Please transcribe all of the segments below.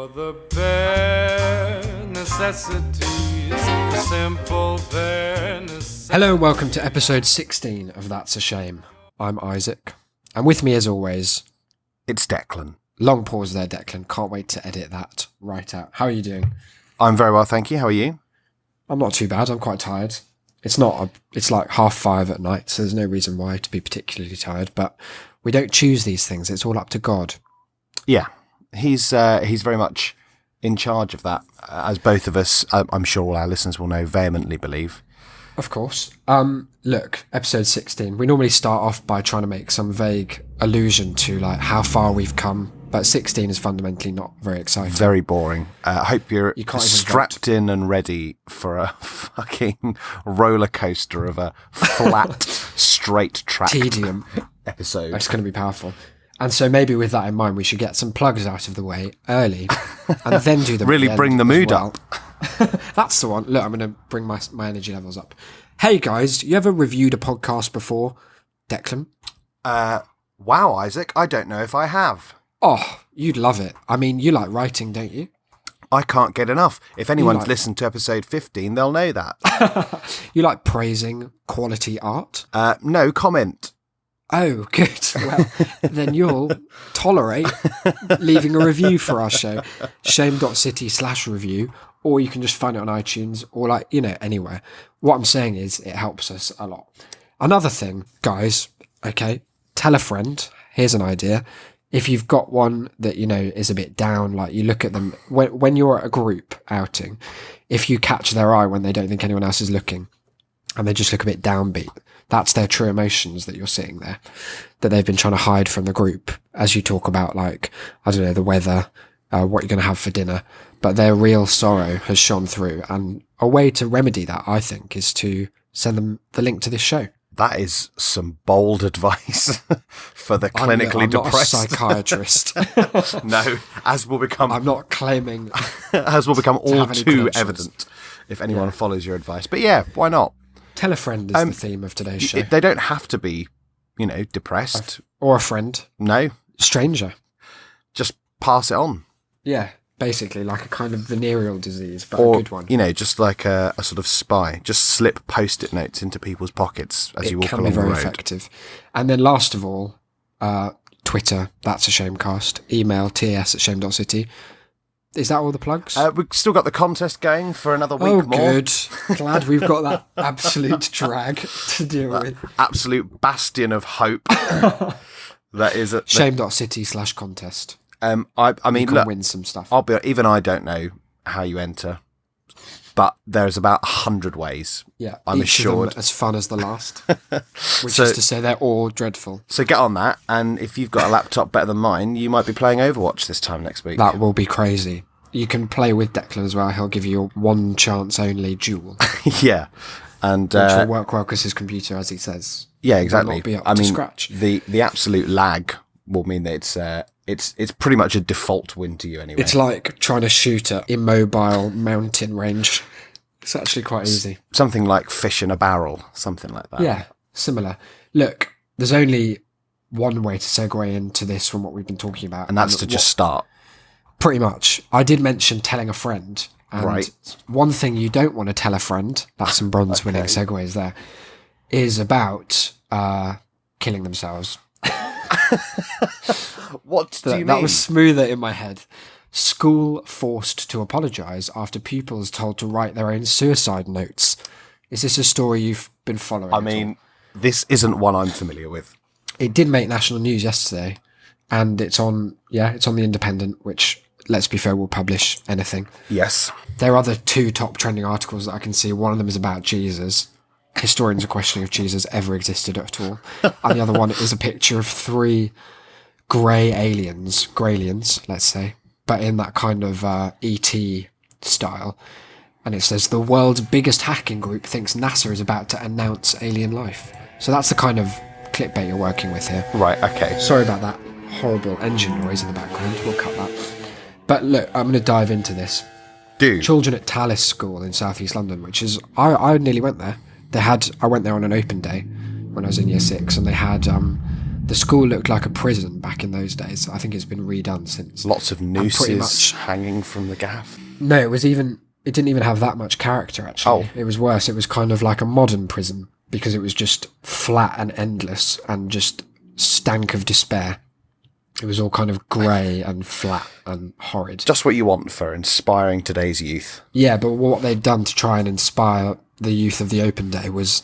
For the bare necessities, the simple bare necessities. Hello and welcome to episode 16 of That's a Shame. I'm Isaac, and with me as always... It's Declan. Long pause there, Declan. Can't wait to edit that right out. How are you doing? I'm very well, thank you. How are you? I'm not too bad. I'm quite tired. It's like 5:30 at night, so there's no reason why to be particularly tired, but we don't choose these things. It's all up to God. Yeah, he's very much in charge of that, as both of us, I'm sure all our listeners will know, vehemently believe. Of course. Look, episode 16. We normally start off by trying to make some vague allusion to like how far we've come, but 16 is fundamentally not very exciting. Very boring. I hope you're You can't even strapped in and ready for a fucking roller coaster of a flat, straight track Tedium. episode. It's going to be powerful. And so maybe with that in mind, we should get some plugs out of the way early and then do them. Really at bring end the as mood well. up. That's the one. Look, I'm going to bring my energy levels up. Hey guys, you ever reviewed a podcast before? Declan? Wow, Isaac, I don't know if I have. Oh, you'd love it. I mean, you like writing, don't you? I can't get enough. If anyone's like listened to episode 15, they'll know that. You like praising quality art? No comment. Oh, good. Well, then you'll tolerate leaving a review for our show. shame.city/review, or you can just find it on iTunes or anywhere. What I'm saying is it helps us a lot. Another thing, guys, okay, tell a friend. Here's an idea. If you've got one that, is a bit down, like you look at them, when you're at a group outing, if you catch their eye when they don't think anyone else is looking and they just look a bit downbeat, that's their true emotions that you're seeing there, that they've been trying to hide from the group as you talk about, like, I don't know, the weather, what you're going to have for dinner. But their real sorrow has shone through. And a way to remedy that, I think, is to send them the link to this show. That is some bold advice for the clinically I'm depressed. Not a psychiatrist. No, as will become I'm not claiming as will become all have any too credentials. evident if anyone follows your advice. But yeah, why not? Tell a friend is the theme of today's show. They don't have to be, depressed. Or a friend. No, Stranger. just pass it on. Yeah, basically like a kind of venereal disease, but Or a good one. just like a sort of spy. Just slip Post-it notes into people's pockets as you walk Can be along the very road. effective. And then last of all, Twitter, That's a Shamecast. Email tas@shame.city. Is that all the plugs? We've still got the contest going for another week more. Good. Glad we've got that absolute drag to deal with. Absolute bastion of hope. That is a Shame.city/contest. I mean, You can look, win some stuff. even I don't know how you enter, but there's about 100 ways. Yeah, I'm each of them assured. as fun as the last. Which So- is to say they're all dreadful. So get on that, and if you've got a laptop better than mine, you might be playing Overwatch this time next week. That will be crazy. You can play with Declan as well. He'll give you a one chance only duel, Yeah, and which will work well because his computer, as he says, yeah, will exactly. not be up to scratch. the absolute lag will mean that it's pretty much a default win to you anyway. It's like trying to shoot at immobile mountain range. It's actually quite easy. Something like fish in a barrel, something like that. Yeah, similar. Look, there's only one way to segue into this from what we've been talking about. and that's to just start. Pretty much. I did mention telling a friend. And Right. one thing you don't want to tell a friend, that's some bronze winning segues there, is about killing themselves. What do you mean? That was smoother in my head. School forced to apologise after pupils told to write their own suicide notes. Is this a story you've been following? I at all? mean, this isn't one I'm familiar with. It did make national news yesterday, and it's on the Independent, which, let's be fair, will publish anything. Yes. There are the two top trending articles that I can see. One of them is about Jesus. Historians are questioning if Jesus ever existed at all. And the other one is a picture of three Greylians, let's say, but in that kind of E.T. style. And it says, the world's biggest hacking group thinks NASA is about to announce alien life. So that's the kind of clickbait you're working with here. Right, okay. Sorry about that horrible engine noise in the background. We'll cut that. But look, I'm going to dive into this. Do. Children at Tallis School in South East London, which is, I nearly went there. I went there on an open day when I was in year 6, and they had the school looked like a prison back in those days. I think it's been redone since. Lots of nooses much- hanging from the gaff. No, it didn't even have that much character, actually. Oh. It was worse. It was kind of like a modern prison because it was just flat and endless and just stank of despair. It was all kind of grey and flat and horrid. Just what you want for inspiring today's youth. Yeah, but what they'd done to try and inspire the youth of the open day was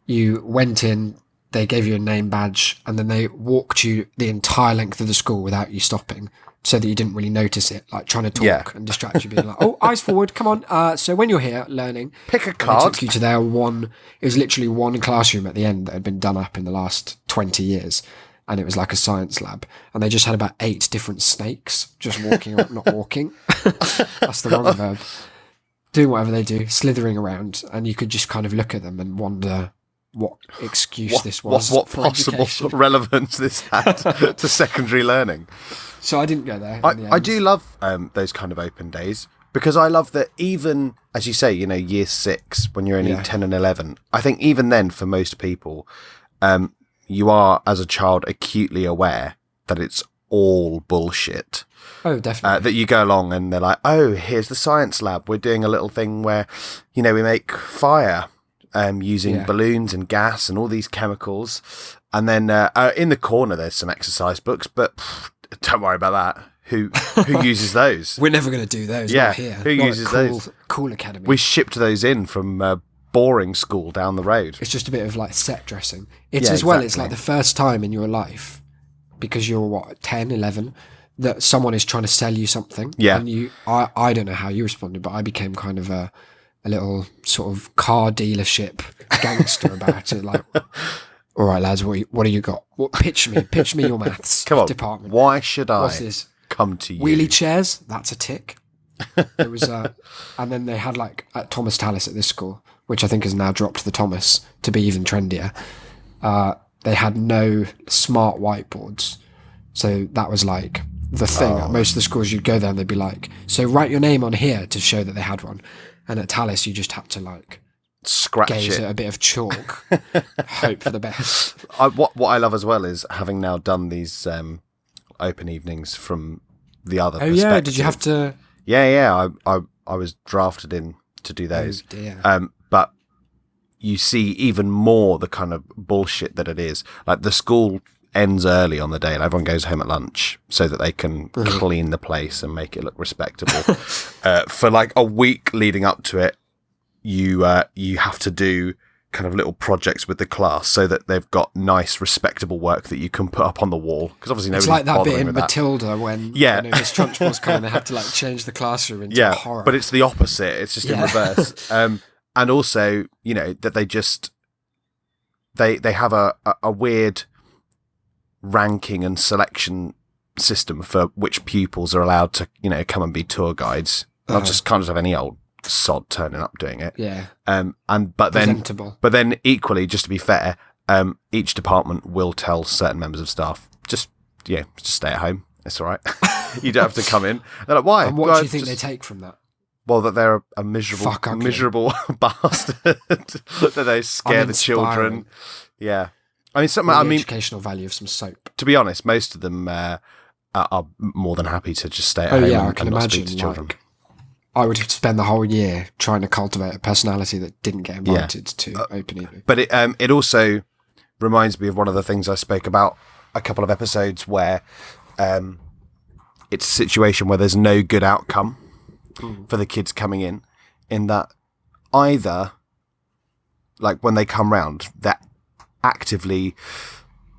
you went in, they gave you a name badge, and then they walked you the entire length of the school without you stopping, so that you didn't really notice it, like trying to talk and distract you, being like, oh, eyes forward, come on. So when you're here learning, Pick a and they card. took you to their it was literally one classroom at the end that had been done up in the last 20 years. And it was like a science lab. And they just had about 8 different snakes just walking, or not walking. That's the wrong verb. Doing whatever they do, slithering around. And you could just kind of look at them and wonder what excuse this was. What for possible education. relevance this had to secondary learning. So I didn't go there. in the I end. do love those kind of open days because I love that even, as you say, year 6, when you're only 10 and 11, I think even then for most people, you are, as a child, acutely aware that it's all bullshit. Oh, definitely. That you go along and they're like, oh, here's the science lab. We're doing a little thing where, we make fire using balloons and gas and all these chemicals. And then in the corner, there's some exercise books, but don't worry about that. Who uses those? We're never going to do those. Yeah, Not here. who Not at uses those? Cool Academy. We shipped those in from boring school down the road. It's just a bit of like set dressing. It's Yeah, as well, it's exactly. like the first time in your life, because you're 10, 11, that someone is trying to sell you something. Yeah. And I don't know how you responded, but I became kind of a little sort of car dealership gangster about it. Like, all right, lads, what do you got? Pitch me your maths Come on, department. why should I What's this? come to you? Wheelie chairs, that's a tick. It was, and then they had like at Thomas Tallis at this school, which I think has now dropped the Thomas to be even trendier. They had no smart whiteboards, so that was like the thing. At most of the schools, you'd go there and they'd be like, "So write your name on here" to show that they had one. And at Tallis, you just had to like Scratch gaze it. at a bit of chalk, hope for the best. What I love as well is having now done these open evenings from the other Oh perspective. yeah, did you have to? Yeah. I was drafted in to do those. Oh, dear. But you see even more the kind of bullshit that it is. Like the school ends early on the day and everyone goes home at lunch so that they can clean the place and make it look respectable. For like a week leading up to it, you have to do kind of little projects with the class so that they've got nice, respectable work that you can put up on the wall. Because obviously It's nobody's like that bit bothering in with that. Matilda when Miss Trunchbull's come and they have to like change the classroom into a horror. But it's the opposite. It's just in reverse. And also, that they just they have a weird ranking and selection system for which pupils are allowed to, come and be tour guides. Not just kind of have any old sod turning up doing it. Yeah. But Presentable. then equally, just to be fair, each department will tell certain members of staff just stay at home. It's all right. You don't have to come in. They're like, why? And what Well, do you think just- they take from that? Well, that they're a miserable, Fuck ugly. miserable bastard. That they scare the children. Uninspiring. Yeah, I mean, The educational value of some soap. to be honest, most of them are more than happy to just stay at Oh home yeah, I and can not imagine. speak to children. Like, I would spend the whole year trying to cultivate a personality that didn't get invited to open evening. But it also reminds me of one of the things I spoke about a couple of episodes where it's a situation where there's no good outcome for the kids coming in that either, like when they come round, they're actively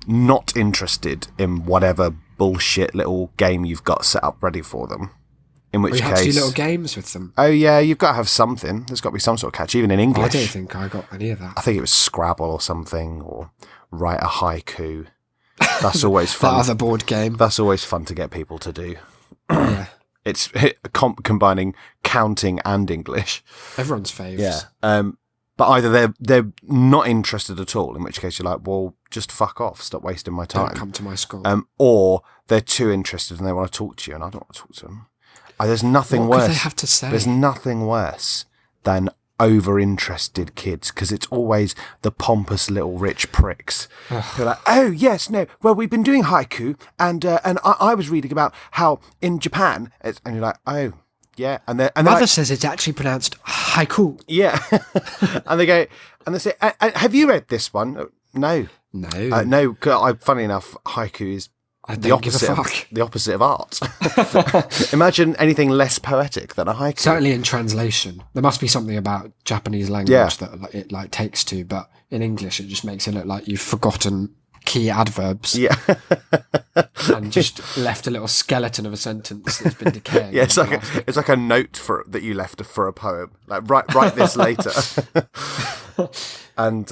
not interested in whatever bullshit little game you've got set up ready for them. In which We had to do case, little games with them. oh yeah, you've got to have something. There's got to be some sort of catch, even in English. I don't think I got any of that. I think it was Scrabble or something, or write a haiku. That's always That fun. other board game. That's always fun to get people to do. Yeah. It's combining counting and English. Everyone's faves. But either they're not interested at all, in which case you're like, well, just fuck off, stop wasting my Don't time. come to my school. Or they're too interested and they want to talk to you, and I don't want to talk to them. There's nothing What worse. could they have to say? There's nothing worse than over-interested kids, because it's always the pompous little rich pricks who are like, oh yes, no, well, we've been doing haiku, and I was reading about how in Japan, and you're like, oh yeah, and they're Mother like, says it's actually pronounced haiku. yeah, and they go and they say, have you read this one? No. No. No, 'cause funny enough, haiku is I the don't give a opposite. fuck. The opposite of art. Imagine anything less poetic than a haiku. Certainly in translation. There must be something about Japanese language Yeah. that it like takes to, but in English it just makes it look like you've forgotten key adverbs Yeah, and just left a little skeleton of a sentence that's been decaying. yeah. It's like a note that you left for a poem. Like write this later. And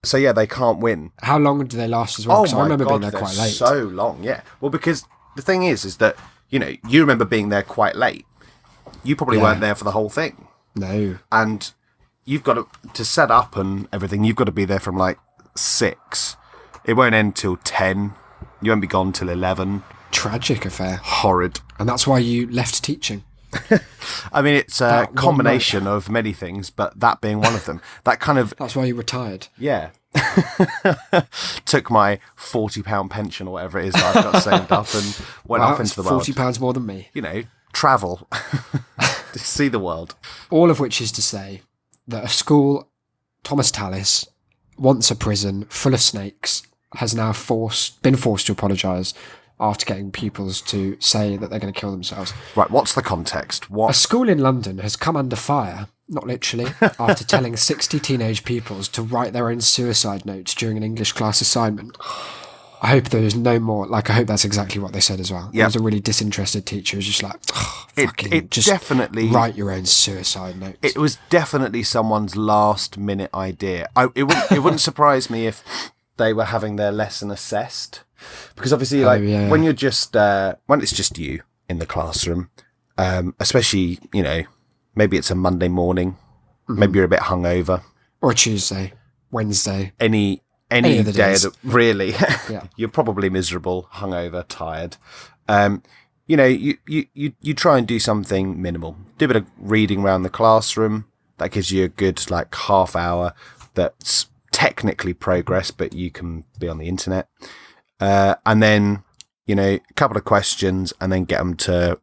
so yeah, they can't win. How long do they last as well? Because I remember being there they're quite late. So long, yeah. Well, because the thing is that you remember being there quite late. You probably Yeah. weren't there for the whole thing, No. and you've got to set up and everything. You've got to be there from like 6. It won't end till 10. You won't be gone till 11. Tragic affair. Horrid. And that's why you left teaching. I mean, it's a That one combination of many things, but that being one of them. That kind of, That's why you retired. yeah. Took my £40 pension or whatever it is that I've got saved up and went Wow, off that's into the world. £40 more than me. Travel. To see the world. All of which is to say that a school, Thomas Tallis, once a prison full of snakes, has now been forced to apologise after getting pupils to say that they're going to kill themselves. Right, what's the context? A What? school in London has come under fire, not literally, after telling 60 teenage pupils to write their own suicide notes during an English class assignment. I hope there is no more. I hope that's exactly what they said as well. Yeah. It was a really disinterested teacher who's just like, It just definitely write your own suicide notes. It was definitely someone's last minute idea. It wouldn't surprise me if they were having their lesson assessed, because obviously, yeah. when you're just when it's just you in the classroom, especially maybe it's a Monday morning, maybe you're a bit hungover. Or Tuesday, Wednesday. Any of the day days. that really, Yeah. you're probably miserable, hungover, tired. You try and do something minimal. Do a bit of reading around the classroom. That gives you a good half hour. That's technically progress, but you can be on the internet. And then a couple of questions, and then get them to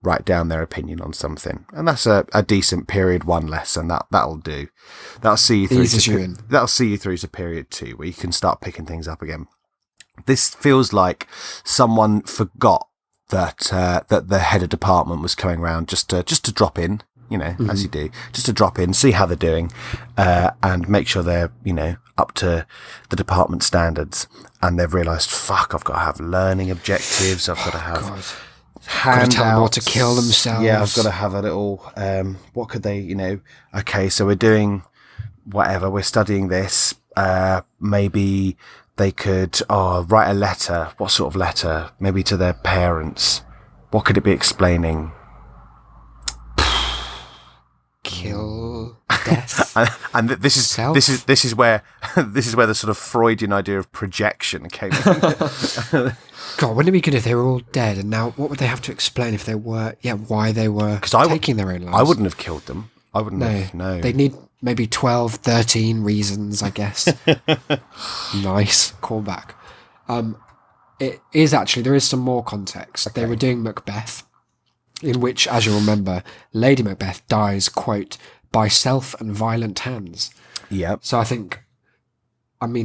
write down their opinion on something. And that's a decent period 1 lesson. That'll do. That'll see you through. Eases you in. That'll see you through to period 2, where you can start picking things up again. This feels like someone forgot that the head of department was coming around just to drop in, as you do, just to drop in, see how they're doing, and make sure they're up to the department standards. And they've realised, fuck, I've got to have learning objectives. I've got to have God. handouts. tell them all to kill themselves. Yeah, I've got to have a little. What could they? Okay, so we're doing whatever. We're studying this. Maybe they could write a letter. What sort of letter? Maybe to their parents. What could it be explaining? Kill, death. And this is Self? this is where the sort of Freudian idea of projection came in. God, wouldn't it be good if they were all dead? And now, what would they have to explain if they were? Yeah, why they were taking their own lives? I wouldn't have killed them. I wouldn't No, have. No. They'd need maybe 12, 13 reasons, I guess. Nice callback. It is actually, there is some more context. Okay. They were doing Macbeth, in which, as you'll remember, Lady Macbeth dies, quote, by self and violent hands. Yeah. So I think,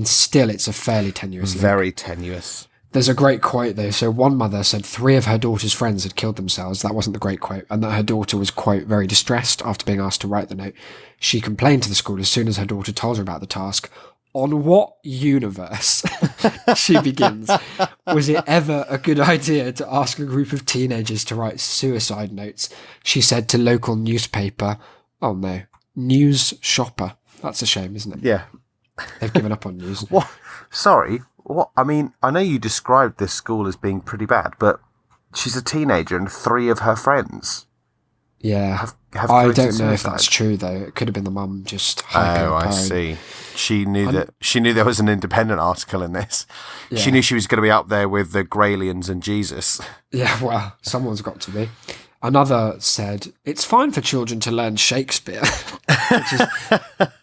still it's a fairly tenuous link. Very tenuous. There's a great quote though. So one mother said 3 of her daughter's friends had killed themselves. That wasn't the great quote. And that her daughter was, quote, very distressed after being asked to write the note. She complained to the school as soon as her daughter told her about the task. On what universe, she begins, was it ever a good idea to ask a group of teenagers to write suicide notes? She said to local newspaper, oh no, News Shopper. That's a shame, isn't it? Yeah. They've given up on news. What? Sorry. What? I know you described this school as being pretty bad, but she's a teenager and 3 of her friends Yeah. have I committed don't know if suicide. that's true though. It could have been the mum just hyping Oh, up I her own. see. She knew there was an independent article in this. She Yeah. knew she was going to be up there with the Graylians and Jesus. Yeah, well, someone's got to be. Another said, it's fine for children to learn Shakespeare, which is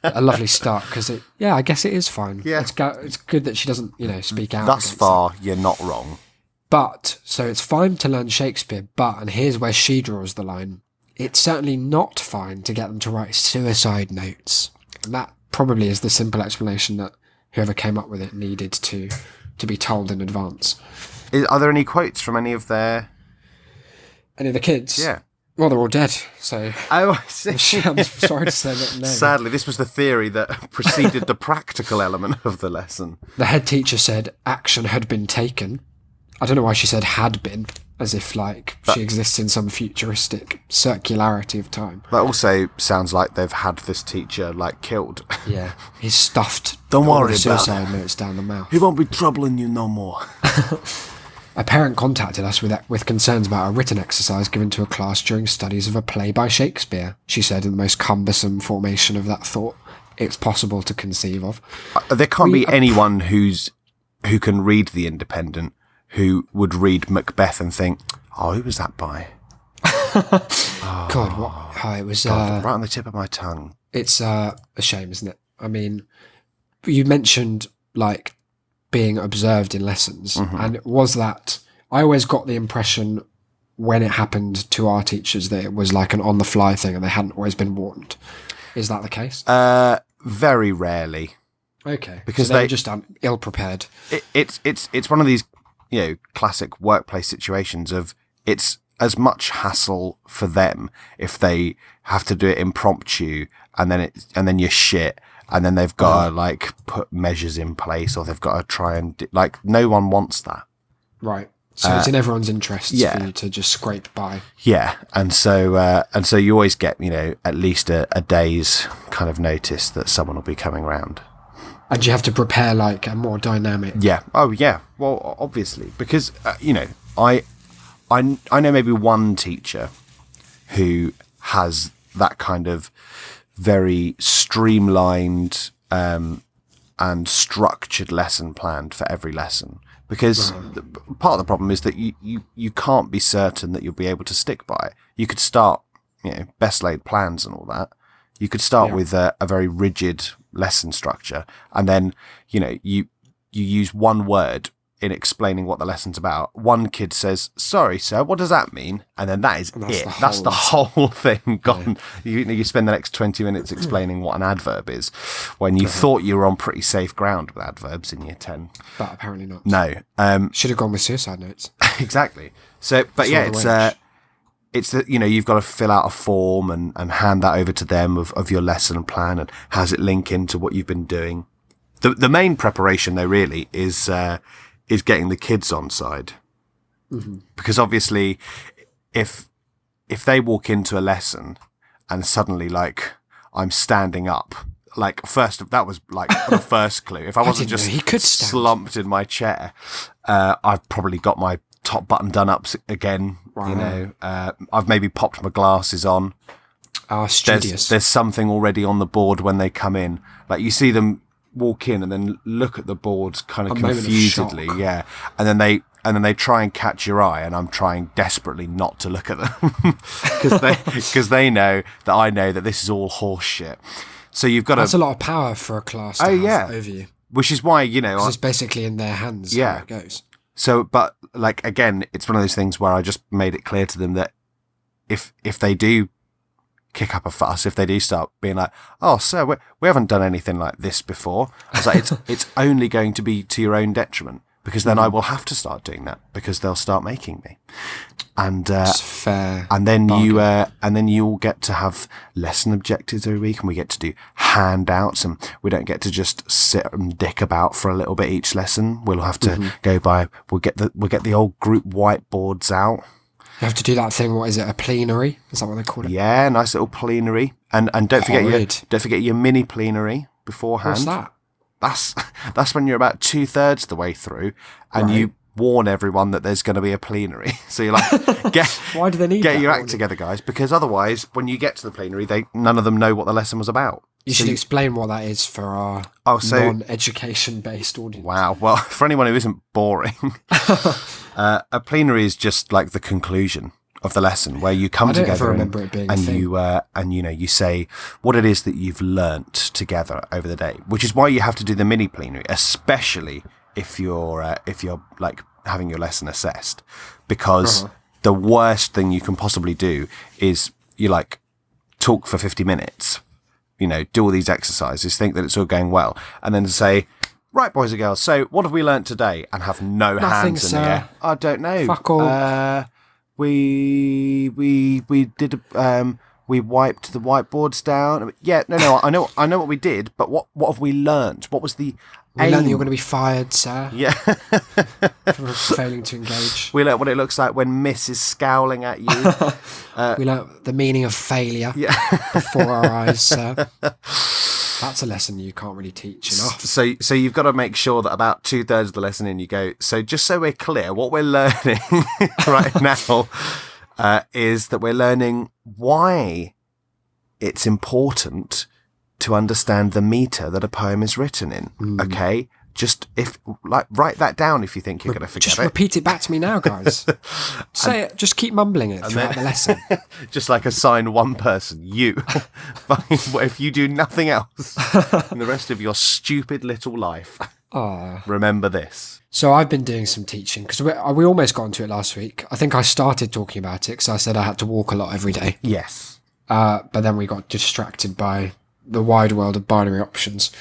a lovely start because I guess it is fine. Yeah. It's good that she doesn't, speak out. Thus against far, you're not wrong. But, so it's fine to learn Shakespeare, and here's where she draws the line, it's certainly not fine to get them to write suicide notes. And that probably is the simple explanation that whoever came up with it needed to be told in advance. Are there any quotes from any of their... Any of the kids? Yeah. Well, they're all dead, so Oh, I see. I'm sorry to say that no. Sadly, this was the theory that preceded the practical element of the lesson. The head teacher said action had been taken. I don't know why she said had been, as if she exists in some futuristic circularity of time. That also sounds like they've had this teacher, killed. Yeah, he's stuffed Don't all worry the about suicide notes down the mouth. He won't be troubling you no more. A parent contacted us with concerns about a written exercise given to a class during studies of a play by Shakespeare, she said in the most cumbersome formation of that thought it's possible to conceive of. There can't be anyone who can read The Independent who would read Macbeth and think, oh, who was that by? God, what? Oh, it was... God, right on the tip of my tongue. It's a shame, isn't it? I mean, you mentioned, being observed in lessons, and was that... I always got the impression when it happened to our teachers that it was an on-the-fly thing and they hadn't always been warned. Is that the case? Very rarely. Okay. Because so they were just ill-prepared. It's one of these, classic workplace situations of it's as much hassle for them if they have to do it impromptu and then you're shit and then they've got to put measures in place or they've got to try and no one wants that. Right. So it's in everyone's interests for you to just scrape by. Yeah, and so you always get at least a day's kind of notice that someone will be coming round. And you have to prepare a more dynamic. Yeah. Oh yeah. Well, obviously, because I know maybe one teacher who has that kind of very streamlined and structured lesson planned for every lesson. Because part of the problem is that you can't be certain that you'll be able to stick by it. You could start, best laid plans and all that. You could start with a very rigid lesson structure, and then you use one word in explaining what the lesson's about. One kid says, "Sorry, sir, what does that mean?" And then that is it. That's the whole thing gone. Yeah. You spend the next 20 minutes explaining what an adverb is when you thought you were on pretty safe ground with adverbs in year 10. But apparently not. No. Should have gone with suicide notes. Exactly. So, but it's that you've got to fill out a form and hand that over to them of your lesson plan and how does it link into what you've been doing. The main preparation though really is getting the kids on side, because obviously if they walk into a lesson and suddenly I'm standing up, first that was the first clue. If I wasn't just slumped in my chair, I've probably got my top button done up again. Wow. I've maybe popped my glasses on. Studious. There's something already on the board when they come in. You see them walk in and then look at the boards kind of confusedly, and then they try and catch your eye, and I'm trying desperately not to look at them because they know that I know that this is all horse shit. So you've got that's a lot of power for a class to have over you, which is why it's basically in their hands how it goes. So, but again, it's one of those things where I just made it clear to them that if they do kick up a fuss, if they do start being "Oh, sir, we haven't done anything like this before," I was like, it's only going to be to your own detriment, because then I will have to start doing that because they'll start making me. And it's fair. And then you all get to have lesson objectives every week, and we get to do handouts, and we don't get to just sit and dick about for a little bit each lesson. We'll have to go by. We'll get the old group whiteboards out. You have to do that thing. What is it? A plenary? Is that what they call it? Yeah, nice little plenary, and don't forget your mini plenary beforehand. What's that? That's when you're about 2/3 the way through, and you warn everyone that there's going to be a plenary. So you're why do they need get your act together, guys? Because otherwise, when you get to the plenary, none of them know what the lesson was about. You should explain what that is for our non-education based audience. Wow. Well, for anyone who isn't boring, a plenary is just the conclusion of the lesson where you come I don't together ever remember it being a thing. you say what it is that you've learnt together over the day, which is why you have to do the mini plenary, especially if you're like having your lesson assessed, because the worst thing you can possibly do is you like talk for 50 minutes, do all these exercises, think that it's all going well, and then say, right, boys and girls, so what have we learnt today? And have no Nothing, hands in the sir. air. I don't know. Fuck all. We did we wiped the whiteboards down. Yeah, no, I know what we did, but what have we learnt? What was the We aim? learned that you're going to be fired, sir, Yeah. for failing to engage. We learnt what it looks like when Miss is scowling at you. We learnt the meaning of failure before our eyes, sir. That's a lesson you can't really teach enough. So you've got to make sure that about 2/3 of the lesson in you go, so just so we're clear, what we're learning right now is that we're learning why it's important to understand the meter that a poem is written in. Okay? Just write that down if you think you're going to forget Just it. repeat it back to me now, guys. Say it. Just keep mumbling it throughout the lesson. Just like assign one person, you. If you do nothing else in the rest of your stupid little life, remember this. So I've been doing some teaching because we almost got into it last week. I think I started talking about it because I said I had to walk a lot every day. Yes. But then we got distracted by the wide world of binary options.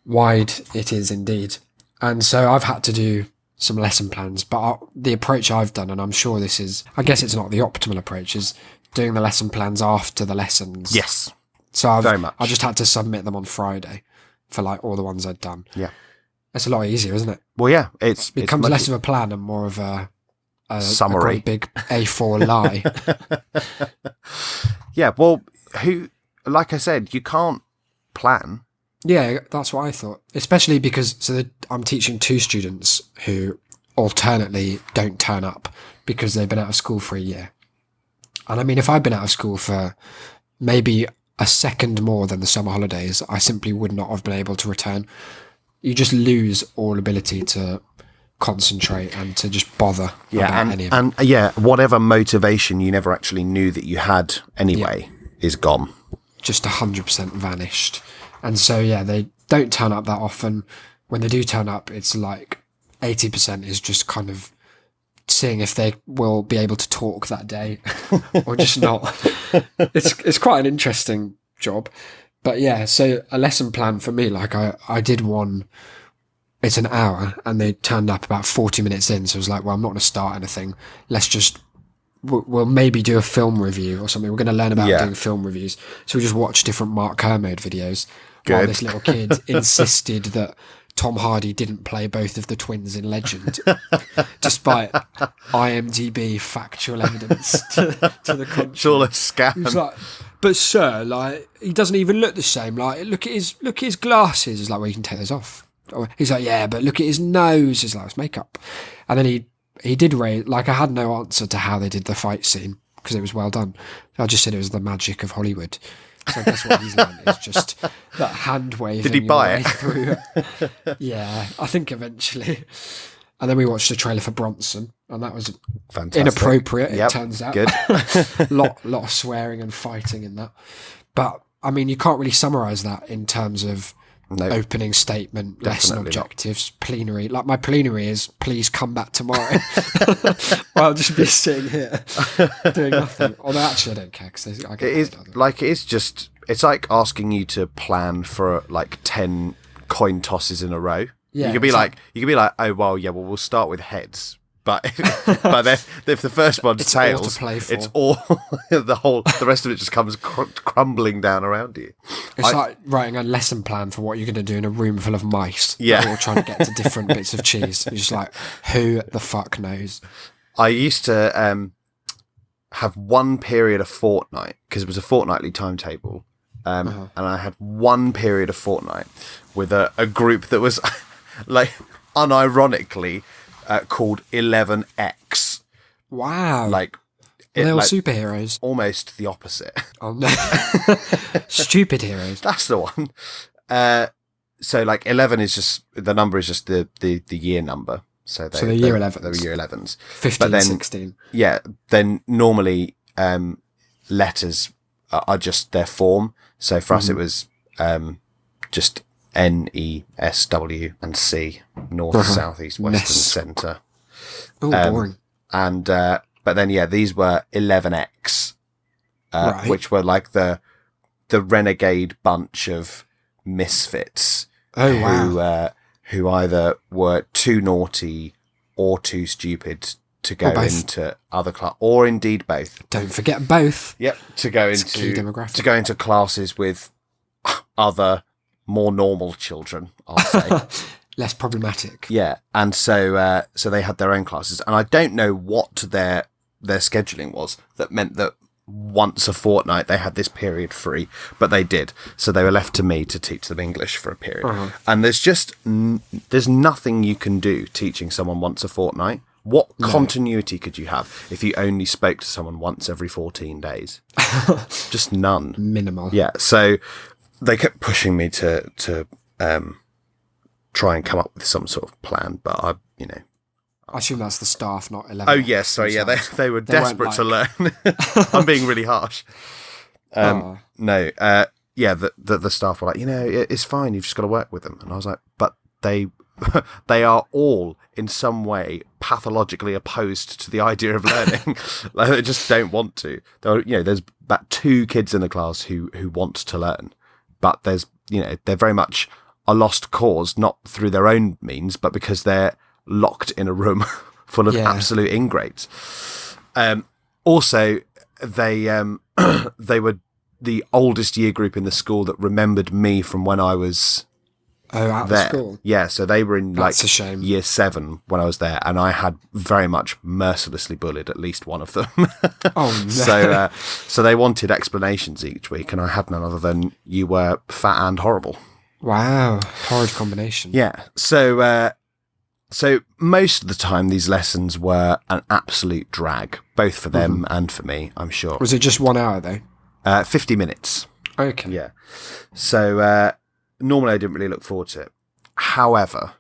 Wide it is indeed. And so I've had to do some lesson plans, but the approach I've done, and I'm sure I guess it's not the optimal approach, is doing the lesson plans after the lessons. Yes. So Very much. I just had to submit them on Friday for like all the ones I'd done. Yeah. It's a lot easier, isn't it? Well, yeah, It becomes less of a plan and more of a summary. a great big A4 lie. Yeah, well, like I said, you can't plan. Yeah, that's what I thought. Especially because I'm teaching 2 students who alternately don't turn up because they've been out of school for a year. And I mean, if I'd been out of school for maybe a second more than the summer holidays, I simply would not have been able to return. You just lose all ability to concentrate and to just bother about any of it. And whatever motivation you never actually knew that you had anyway is gone. Just 100% vanished. And so, yeah, they don't turn up that often. When they do turn up, it's like 80% is just kind of seeing if they will be able to talk that day or just not. It's quite an interesting job. But yeah, so a lesson plan for me, like I did one, it's an hour, and they turned up about 40 minutes in. So I was like, well, I'm not going to start anything. Let's just, we'll maybe do a film review or something. We're going to learn about doing film reviews. So we just watched different Mark Kermode videos. While this little kid insisted that Tom Hardy didn't play both of the twins in Legend, despite IMDb factual evidence to the contrary. It's all a scam. He was like, but sir, like, he doesn't even look the same. Like, look at his glasses. It's like, well, you can take those off. He's like, yeah, but look at his nose. It's like, it's makeup. And then he did raise, like, I had no answer to how they did the fight scene because it was well done. I just said it was the magic of Hollywood. So I guess what he's learned is just that hand waving. Did he buy it? Through. Yeah, I think eventually. And then we watched the trailer for Bronson, and that was Fantastic. inappropriate. It turns out. Good. lot of swearing and fighting in that. But I mean, you can't really summarize that in terms of opening statement, lesson objectives, plenary. Like my plenary is, please come back tomorrow. I'll just be sitting here doing nothing. Although actually, I don't care because I get it's like asking you to plan for like 10 coin tosses in a row. Yeah, you could be like, oh well, yeah, well we'll start with heads. But then if the first one's it's tails, all to play for. it's all the rest of it just comes crumbling down around you. It's like writing a lesson plan for what you're going to do in a room full of mice. Yeah. They're all trying to get to different bits of cheese. You're just like, who the fuck knows? I used to have one period a fortnight because it was a fortnightly timetable. And I had one period a fortnight with a group that was like unironically called 11X. Wow. Like they're all superheroes. Almost the opposite. Oh no. Stupid heroes. That's the one. So like 11 is just, the number is just the year number. So So they're year 11s. They were year 11s. 15, then, 16. Yeah. Then normally letters are just their form. So for us, it was just N, E, S, W, and C. North, south, east, west, and centre. Oh, boring. And but then these were 11X, Right. which were like the renegade bunch of misfits. Oh, wow. Who either were too naughty or too stupid to go into other class, or indeed both. Don't forget both. Yep, to go key demographic. to go into classes with other more normal children, I'll say. Less problematic. Yeah, and so they had their own classes, and I don't know what their scheduling was that meant that once a fortnight they had this period free, but they did. So they were left to me to teach them English for a period. And there's just there's nothing you can do teaching someone once a fortnight. What continuity could you have if you only spoke to someone once every 14 days? Just none. Minimal. Yeah. So they kept pushing me to try and come up with some sort of plan, but I assume that's the staff, not 11. Oh yes, sorry, they were desperate to learn. I'm being really harsh. No, the staff were like, it's fine. You've just got to work with them, and I was like, but they are all in some way pathologically opposed to the idea of learning. Like, they just don't want to. There's about 2 kids in the class who want to learn, but there's they're very much a lost cause, not through their own means, but because they're locked in a room full of absolute ingrates. Also, they were the oldest year group in the school that remembered me from when I was out of school. Yeah, so they were in That's a shame. year 7 when I was there, and I had very much mercilessly bullied at least one of them. Oh no! So they wanted explanations each week, and I had none other than you were fat and horrible. Wow, horrid combination. Yeah, so most of the time, these lessons were an absolute drag, both for them and for me, I'm sure. Was it just 1 hour, though? 50 minutes. Okay. Yeah. So normally I didn't really look forward to it. However,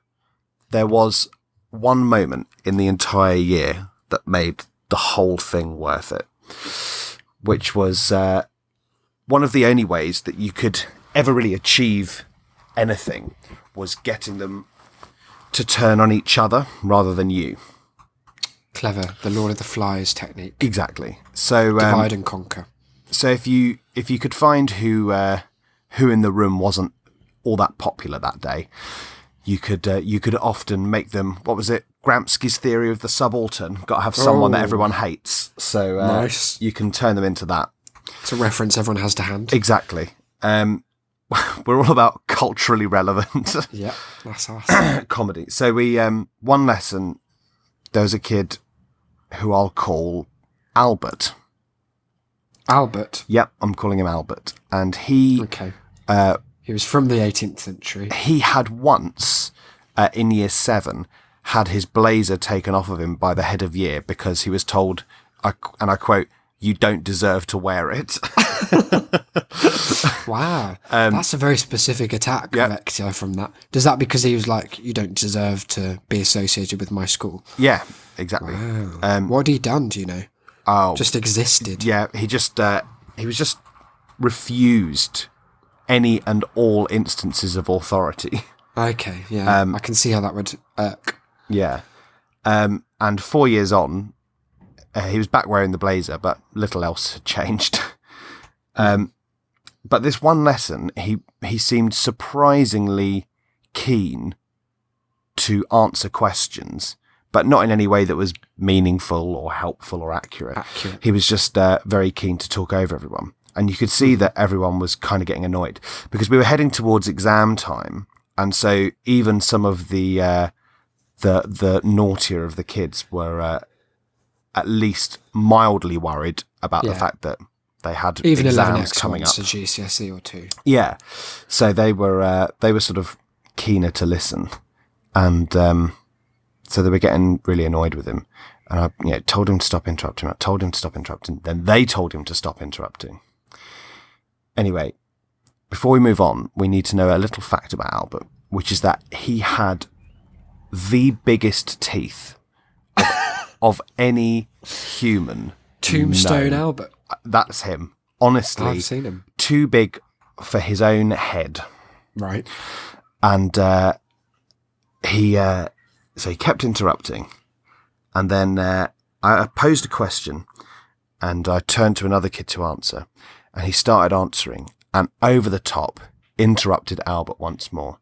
there was one moment in the entire year that made the whole thing worth it, which was one of the only ways that you could ever really achieve anything was getting them to turn on each other rather than you. Clever. The Lord of the Flies technique. Exactly. So divide and conquer. So if you could find who in the room wasn't all that popular that day, you could often make them. What was it? Gramsci's theory of the subaltern. Got to have someone that everyone hates. So nice. You can turn them into that. It's a reference everyone has to hand. Exactly. We're all about culturally relevant. Yeah, that's us. Comedy. So we one lesson, there was a kid who I'll call Albert. Albert? Yep, I'm calling him Albert. And he... Okay. He was from the 18th century. He had once, in year 7, had his blazer taken off of him by the head of year because he was told, and I quote, "You don't deserve to wear it." Wow. That's a very specific attack vector from that. Does that because he was like, "You don't deserve to be associated with my school"? Yeah, exactly. Wow. What had he done, do you know? Oh. Just existed. Yeah, he was just refused any and all instances of authority. Okay, yeah. I can see how that would irk. Yeah. And 4 years on, he was back wearing the blazer, but little else had changed. But this one lesson, he seemed surprisingly keen to answer questions, but not in any way that was meaningful or helpful or accurate. He was just very keen to talk over everyone. And you could see that everyone was kind of getting annoyed because we were heading towards exam time. And so even some of the naughtier of the kids were at least mildly worried about the fact that they had even exams coming up. A GCSE or 2. Yeah. So they were sort of keener to listen. And so they were getting really annoyed with him. And I told him to stop interrupting. I told him to stop interrupting. Then they told him to stop interrupting. Anyway, before we move on, we need to know a little fact about Albert, which is that he had the biggest teeth of any human. Tombstone known. Albert. That's him. Honestly, I've seen him. too big for his own head. Right. And he kept interrupting. And then I posed a question, and I turned to another kid to answer. And he started answering, and over the top, interrupted Albert once more.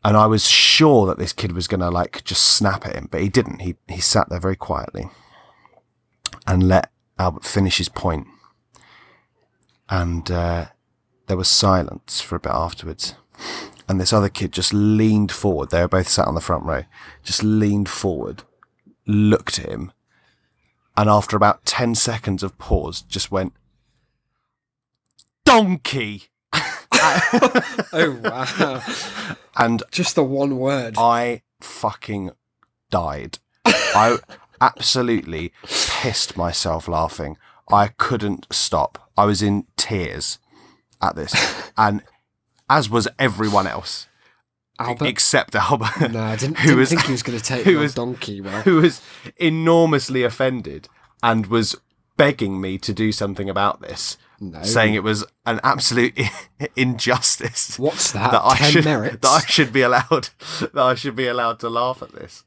And I was sure that this kid was going to like just snap at him, but he didn't. He sat there very quietly and let Albert finish his point. And there was silence for a bit afterwards. And this other kid just leaned forward. They were both sat on the front row. Just leaned forward, looked at him, and after about 10 seconds of pause, just went, "Donkey!" Oh, wow. And Just the one word. I fucking died. I absolutely pissed myself laughing. I couldn't stop. I was in tears at this. And as was everyone else. Albert? Except Albert. No, I didn't who was- think he was going to take who the was- donkey well. Who was enormously offended and was begging me to do something about this. No. Saying it was an absolute injustice. What's that? I 10 should, merits? That I should be allowed to laugh at this.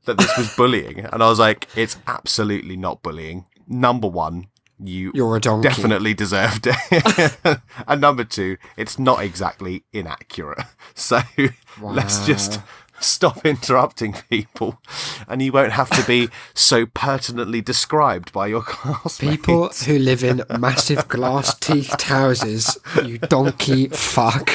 That this was bullying. And I was like, it's absolutely not bullying. Number one, You're a donkey. definitely deserved it. And number two, it's not exactly inaccurate. So let's just stop interrupting people, and you won't have to be so pertinently described by your classmates. People who live in massive glass teethed houses, you donkey fuck,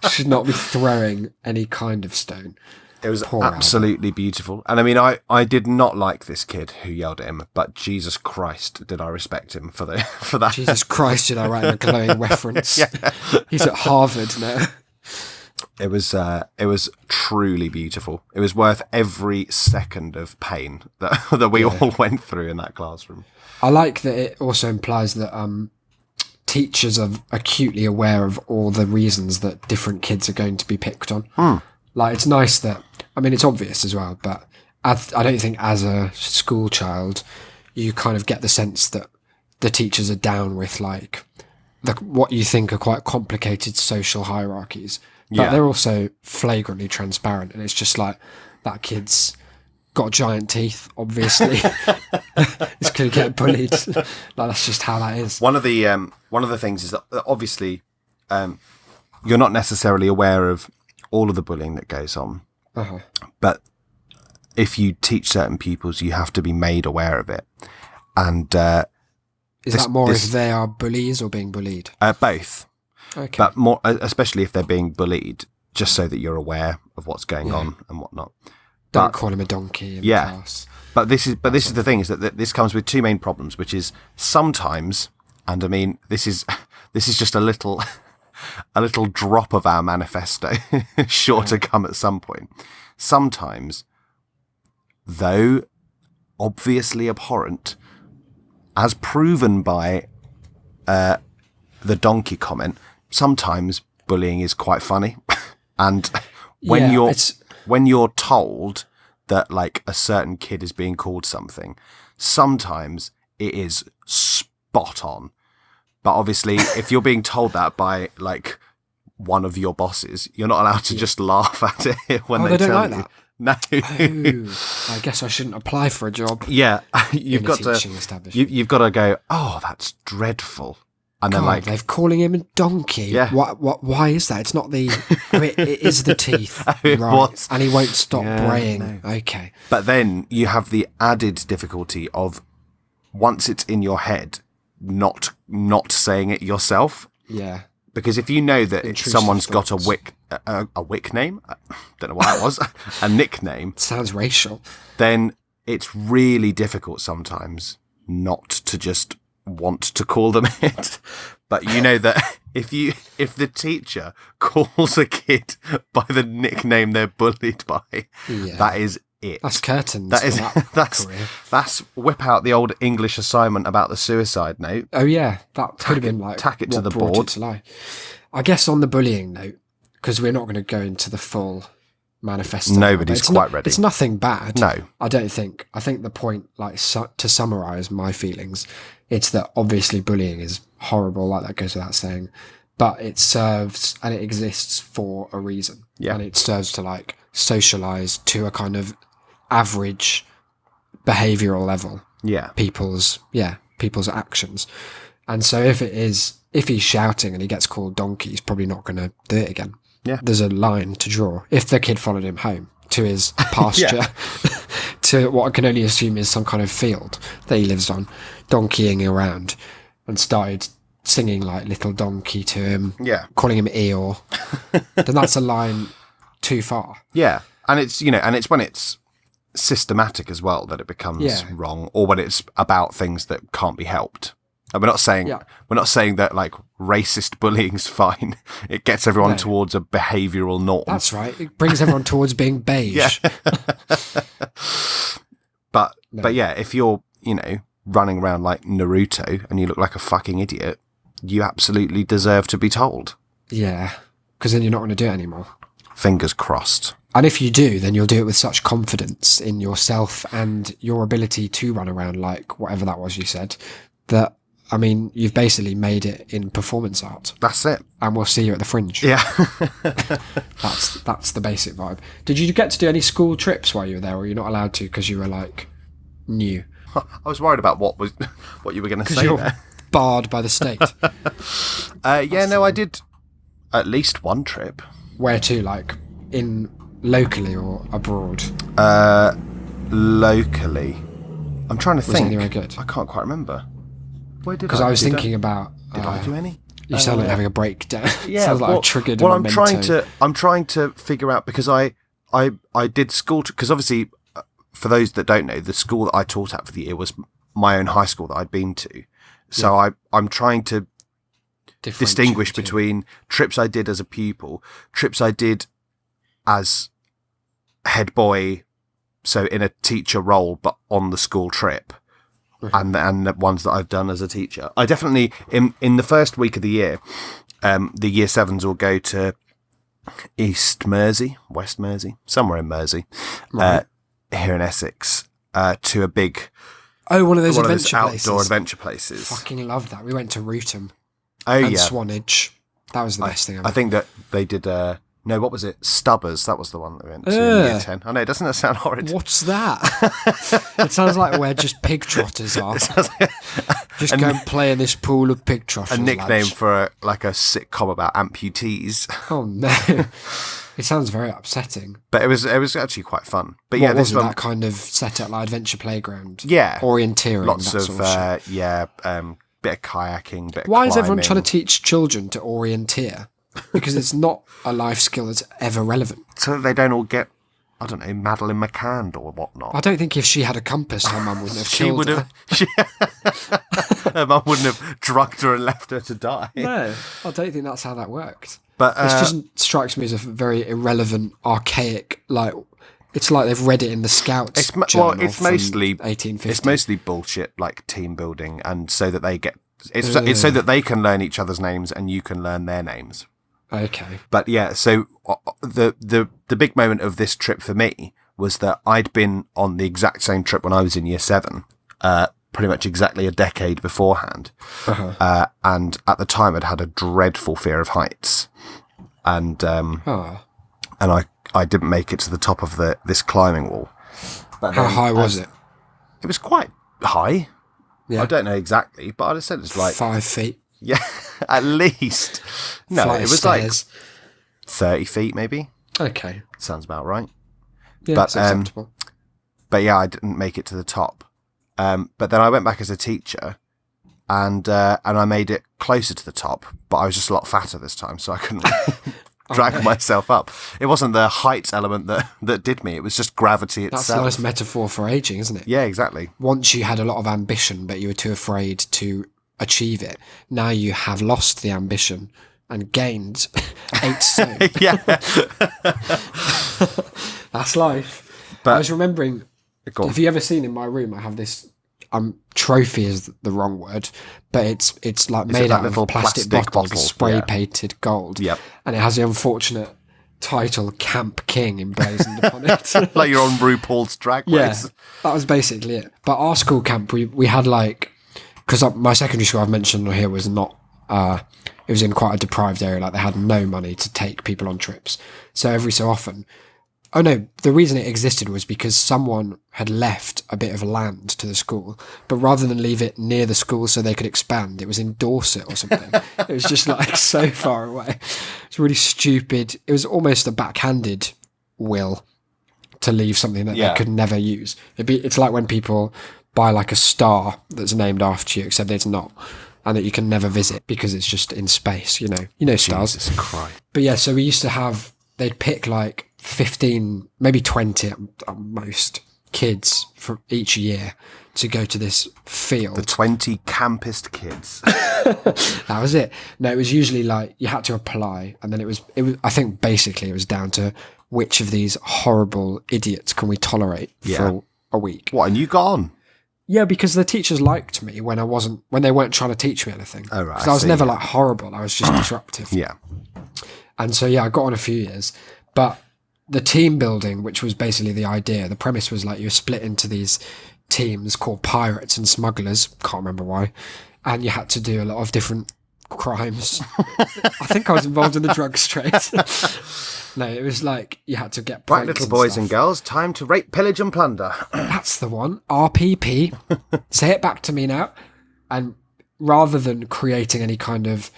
should not be throwing any kind of stone. It was Poor absolutely beautiful. And I mean, I did not like this kid who yelled at him, but Jesus Christ, did I respect him for that. Jesus Christ, did I write him a glowing reference? He's at Harvard now. It was truly beautiful. It was worth every second of pain that we all went through in that classroom. I like that it also implies that teachers are acutely aware of all the reasons that different kids are going to be picked on. Like, it's nice that, I mean, it's obvious as well, but I don't think as a school child, you kind of get the sense that the teachers are down with, like, what you think are quite complicated social hierarchies. But they're also flagrantly transparent, and it's just like, that kid's got giant teeth, obviously. He's going to get bullied. Like, that's just how that is. One of the things is that obviously you're not necessarily aware of all of the bullying that goes on, but if you teach certain pupils, you have to be made aware of it. And Is that more if they are bullies or being bullied? both. Okay. But more, especially if they're being bullied, just so that you're aware of what's going on and whatnot. Don't call him a donkey in class. But this is the thing, is that this comes with two main problems, which is sometimes, and I mean this is just a little drop of our manifesto, sure to come at some point. Sometimes, though obviously abhorrent, as proven by the donkey comment, sometimes bullying is quite funny. And when you're told that like a certain kid is being called something, sometimes it is spot on. But obviously, if you're being told that by like one of your bosses, you're not allowed to just laugh at it when they don't tell like you. that? No. I guess I shouldn't apply for a job. Yeah, you've in a got to. teaching establishment. You've got to go. Oh, that's dreadful. And then God, like, they're calling him a donkey. Yeah. Why is that? It's not the. I mean, it is the teeth, It right? was. And he won't stop Yeah, braying. Okay. but then you have the added difficulty of once it's in your head, not saying it yourself. Yeah. Because if you know that Intrusive someone's got thoughts. a wick name, don't know what that was, a nickname, Sounds racial. then it's really difficult sometimes not to just want to call them it. But you know that if the teacher calls a kid by the nickname they're bullied by, that is it. That's curtains. That is for that career. that's whip out the old English assignment about the suicide note. Oh yeah, that could have been like tack it to what the brought board. it to life. I guess on the bullying note, because we're not going to go into the full manifesto. Nobody's It's quite ready. It's nothing bad. No. I don't think. I think the point, like, to summarize my feelings, it's that obviously bullying is horrible, like that goes without saying, but it serves and it exists for a reason. Yeah. And it serves to, like, socialize to a kind of average behavioral level Yeah. people's actions. And so if he's shouting and he gets called donkey, he's probably not going to do it again. Yeah. There's a line to draw. If the kid followed him home to his pasture, to what I can only assume is some kind of field that he lives on, donkeying around, and started singing like Little Donkey to him, Yeah. calling him Eeyore, then that's a line too far. Yeah. And it's, and it's when it's systematic as well that it becomes wrong, or when it's about things that can't be helped. And we're not saying that like racist bullying's fine. It gets everyone towards a behavioural norm. That's right. It brings everyone towards being beige. But yeah, if you're, running around like Naruto and you look like a fucking idiot, you absolutely deserve to be told. Yeah, because then you're not going to do it anymore. Fingers crossed. And if you do, then you'll do it with such confidence in yourself and your ability to run around like whatever that was you said, that, I mean, you've basically made it in performance art. That's it. And we'll see you at the Fringe. Yeah. That's the basic vibe. Did you get to do any school trips while you were there, or you're not allowed to because you were like new? I was worried about what you were going to say You're there. barred by the state. I did at least one trip. Where to, like in locally or abroad? Locally. I'm trying to Was it think. anywhere good? I can't quite remember. Where did Because I was did thinking about. Did I do any? You sound like having a breakdown. Yeah, Sounds like I've triggered. Well, a I'm trying to figure out, because I did school, because obviously, for those that don't know, the school that I taught at for the year was my own high school that I'd been to. So I'm trying to distinguish between trips I did as a pupil, trips I did as head boy, so in a teacher role, but on the school trip. And the ones that I've done as a teacher. I definitely, in the first week of the year, the year sevens will go to West Mersey, somewhere in Mersey, here in Essex, to a big... one of those outdoor adventure places. Fucking love that. We went to Rootham. Oh, and yeah. Swanage. That was the best thing ever. I think that they did... no, what was it? Stubbers. That was the one that we went to in year 10. I know, doesn't that sound horrid? What's that? It sounds like where just pig trotters are. Just go and play in this pool of pig trotters. A nickname lads. for a sitcom about amputees. Oh no. It sounds very upsetting. But it was actually quite fun. But What yeah, this was one... that kind of set up like adventure playground? Yeah. Orienteering. Lots that of, sort of shit. bit of kayaking, bit of Why is everyone climbing. trying to teach children to orienteer? Because it's not a life skill that's ever relevant. So that they don't all get, I don't know, Madeline McCann or whatnot. I don't think if she had a compass, her mum wouldn't have killed her. Her mum wouldn't have drugged her and left her to die. No, I don't think that's how that worked. But It just strikes me as a very irrelevant, archaic, like, it's like they've read it in the Scouts journal it's from mostly 1850. It's mostly bullshit, like team building, and so that they get it's so that they can learn each other's names and you can learn their names. Okay. But yeah, so the big moment of this trip for me was that I'd been on the exact same trip when I was in year 7, pretty much exactly a decade beforehand. And at the time I'd had a dreadful fear of heights. And I didn't make it to the top of this climbing wall. But How high was it? It was quite high. Yeah. I don't know exactly, but I'd have said it's like 5 feet. yeah, at least. No, Flight it of was stairs. like 30 feet maybe. Okay. Sounds about right. Yeah, But, that's acceptable. But yeah, I didn't make it to the top. But then I went back as a teacher, and I made it closer to the top. But I was just a lot fatter this time, so I couldn't drag myself up. It wasn't the height element that did me. It was just gravity That's itself. a nice metaphor for aging, isn't it? Yeah, exactly. Once you had a lot of ambition, but you were too afraid to achieve it. Now you have lost the ambition and gained 8 stone. Yeah. That's life. But- I was remembering, Go on. have you ever seen in my room, I have this, trophy is the wrong word, but it's like it made that out little of plastic plastic bottles, bottle? spray Yeah. painted gold. Yep. And it has the unfortunate title Camp King emblazoned upon it. Like you're on RuPaul's Drag Race. Yeah, that was basically it. But our school camp, we had like, because my secondary school I've mentioned here was not, it was in quite a deprived area. Like they had no money to take people on trips. So every so often, the reason it existed was because someone had left a bit of land to the school, but rather than leave it near the school so they could expand, it was in Dorset or something. It was just like so far away. It's really stupid. It was almost a backhanded will to leave something that they could never use. It's like when people buy like a star that's named after you, except it's not, and that you can never visit because it's just in space. You know stars. Jesus Christ. But yeah, so we used to have. They'd pick like 15, maybe 20 at most kids from each year to go to this field. The 20 campest kids. That was it. No, it was usually like you had to apply, and then it was. I think basically it was down to which of these horrible idiots can we tolerate for a week. What? And you got on? Yeah, because the teachers liked me when they weren't trying to teach me anything. Oh right. Because I was never like horrible. I was just disruptive. Yeah. And so, I got on a few years, but the team building, which was basically the idea, the premise was like you were split into these teams called pirates and smugglers. Can't remember why. And you had to do a lot of different crimes. I think I was involved in the drugs trade. No, it was like you had to get Right, little boys and girls, time to rape, pillage and plunder. That's the one. RPP. Say it back to me now. And rather than creating any kind of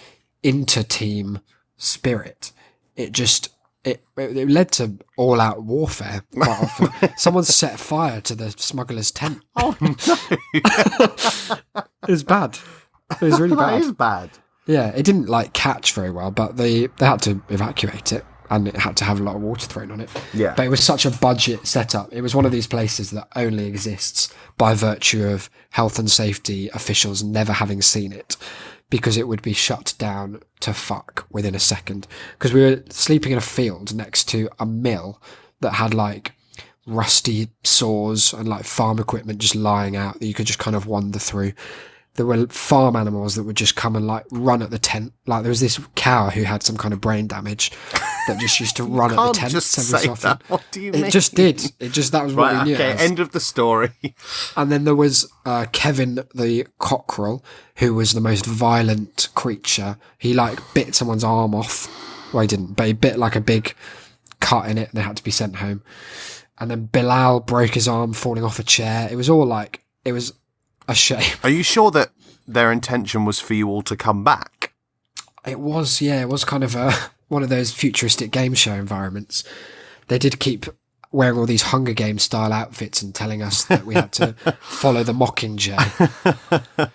inter-team spirit, it led to all-out warfare quite often. Someone set fire to the smuggler's tent. Oh, no. It was bad. It was really bad. That is bad. Yeah, it didn't like catch very well, but they had to evacuate it, and it had to have a lot of water thrown on it. Yeah. But it was such a budget setup. It was one of these places that only exists by virtue of health and safety officials never having seen it, because it would be shut down to fuck within a second. Because we were sleeping in a field next to a mill that had like rusty saws and like farm equipment just lying out that you could just kind of wander through. There were farm animals that would just come and like run at the tent. Like there was this cow who had some kind of brain damage that just used to run at the tent just every say so often. that. What do you mean? It just did. That was what we knew. Okay, it as. end of the story. And then there was Kevin the cockerel, who was the most violent creature. He like bit someone's arm off. Well, he didn't, but he bit like a big cut in it, and they had to be sent home. And then Bilal broke his arm falling off a chair. It was all like, it was a shame. Are you sure that their intention was for you all to come back? It was, yeah. It was kind of one of those futuristic game show environments. They did keep wearing all these Hunger Games style outfits and telling us that we had to follow the Mockingjay.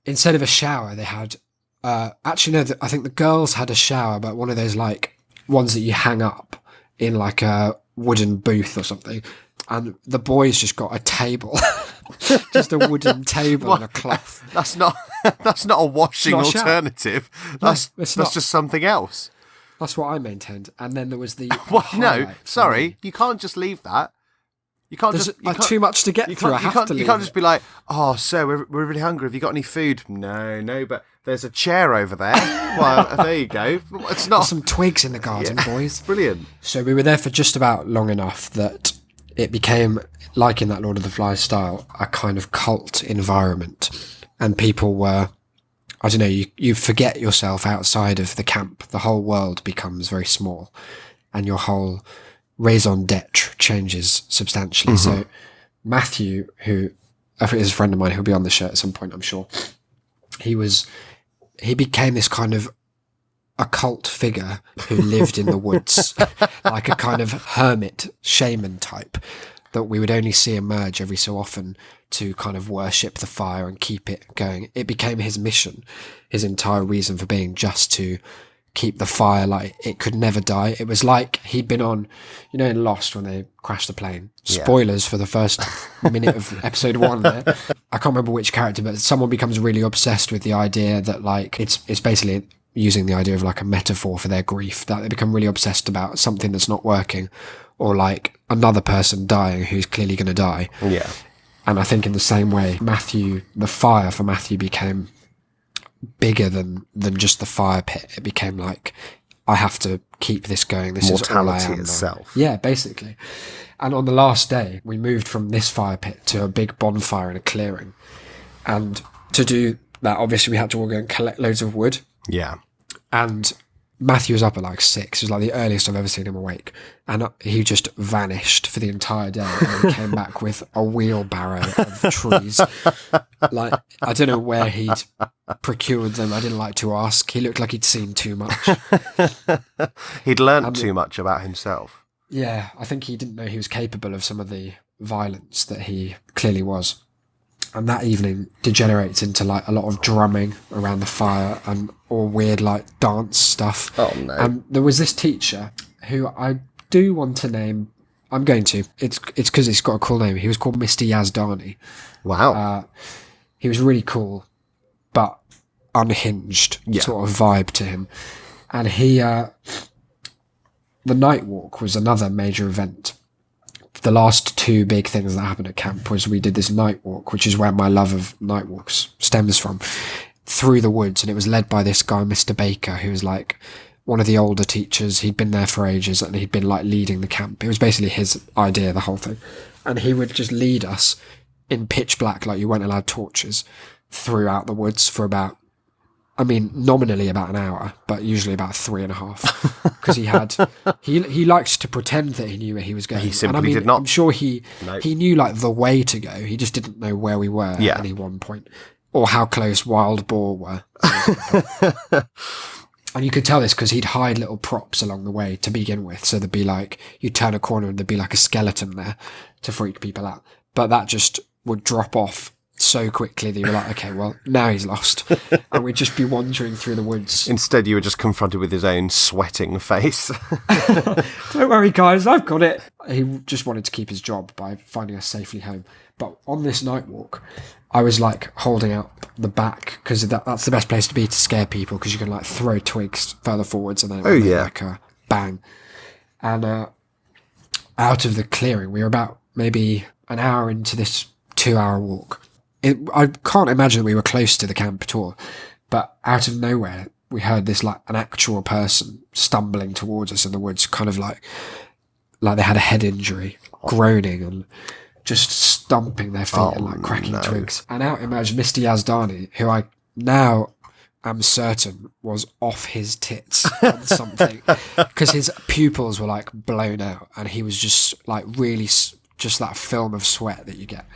Instead of a shower, they had... actually, no, I think the girls had a shower, but one of those like ones that you hang up in like a wooden booth or something. And the boys just got a table. Just a wooden table and a cloth. That's not a washing Not a shower. alternative. That's it's not. just something else. That's what I maintained. And then there was the What? No, highlight for sorry, me. you can't just leave that. You can't There's just. You can't, too much to get through. I have to you leave can't it. just be like, oh, so we're really hungry. Have you got any food? No, but there's a chair over there. Well, there you go. It's not Some twigs in the garden, boys. brilliant. So we were there for just about long enough that it became, like in that Lord of the Flies style, a kind of cult environment. And people were, I don't know, you forget yourself outside of the camp. The whole world becomes very small. And your whole raison d'etre changes substantially. So Matthew, who I think is a friend of mine, he'll be on the show at some point, I'm sure. He became this kind of occult figure who lived in the woods, like a kind of hermit shaman type that we would only see emerge every so often to kind of worship the fire and keep it going. It became his mission, his entire reason for being, just to keep the fire like it could never die. It was like he'd been on, in Lost when they crashed the plane. Spoilers for the first minute of episode 1 there. I can't remember which character, but someone becomes really obsessed with the idea that like it's basically using the idea of like a metaphor for their grief, that they become really obsessed about something that's not working, or like another person dying who's clearly going to die. Yeah. And I think in the same way, the fire for Matthew became bigger than just the fire pit. It became like, I have to keep this going. This is all I Mortality am now." itself. Yeah, basically. And on the last day, we moved from this fire pit to a big bonfire in a clearing. And to do that, obviously, we had to all go and collect loads of wood. Yeah. And Matthew was up at like 6. It was like the earliest I've ever seen him awake. And he just vanished for the entire day and then came back with a wheelbarrow of trees. Like, I don't know where he'd procured them. I didn't like to ask. He looked like he'd seen too much. He'd learnt too much about himself. Yeah, I think he didn't know he was capable of some of the violence that he clearly was. And that evening degenerates into like a lot of drumming around the fire and all weird like dance stuff. Oh, no. And there was this teacher who I do want to name. I'm going to. It's because it's got a cool name. He was called Mr. Yazdani. Wow. He was really cool, but unhinged sort of vibe to him. And he, the night walk was another major event. The last 2 big things that happened at camp was we did this night walk, which is where my love of night walks stems from, through the woods. And it was led by this guy, Mr. Baker, who was like one of the older teachers. He'd been there for ages and he'd been like leading the camp. It was basically his idea, the whole thing. And he would just lead us in pitch black, like you weren't allowed torches, throughout the woods for about, I mean, nominally about an hour, but usually about 3.5. Because he liked to pretend that he knew where he was going. He simply and I mean, did not. I'm sure he knew like the way to go. He just didn't know where we were at any one point, or how close Wild Boar were. And you could tell this because he'd hide little props along the way to begin with. So there'd be like, you'd turn a corner and there'd be like a skeleton there to freak people out. But that just would drop off so quickly that you were like, okay, well, now he's lost. And we'd just be wandering through the woods. Instead, you were just confronted with his own sweating face. Don't worry, guys, I've got it. He just wanted to keep his job by finding us safely home. But on this night walk, I was like holding out the back because that's the best place to be to scare people, because you can like throw twigs further forwards and then it will make like a bang. And out of the clearing, we were about maybe an hour into this 2-hour walk. I can't imagine that we were close to the camp at all, but out of nowhere, we heard this like an actual person stumbling towards us in the woods, kind of like they had a head injury, groaning and just stomping their feet and like cracking twigs. And out emerged Mr. Yazdani, who I now am certain was off his tits on something, because his pupils were like blown out and he was just like really just that film of sweat that you get.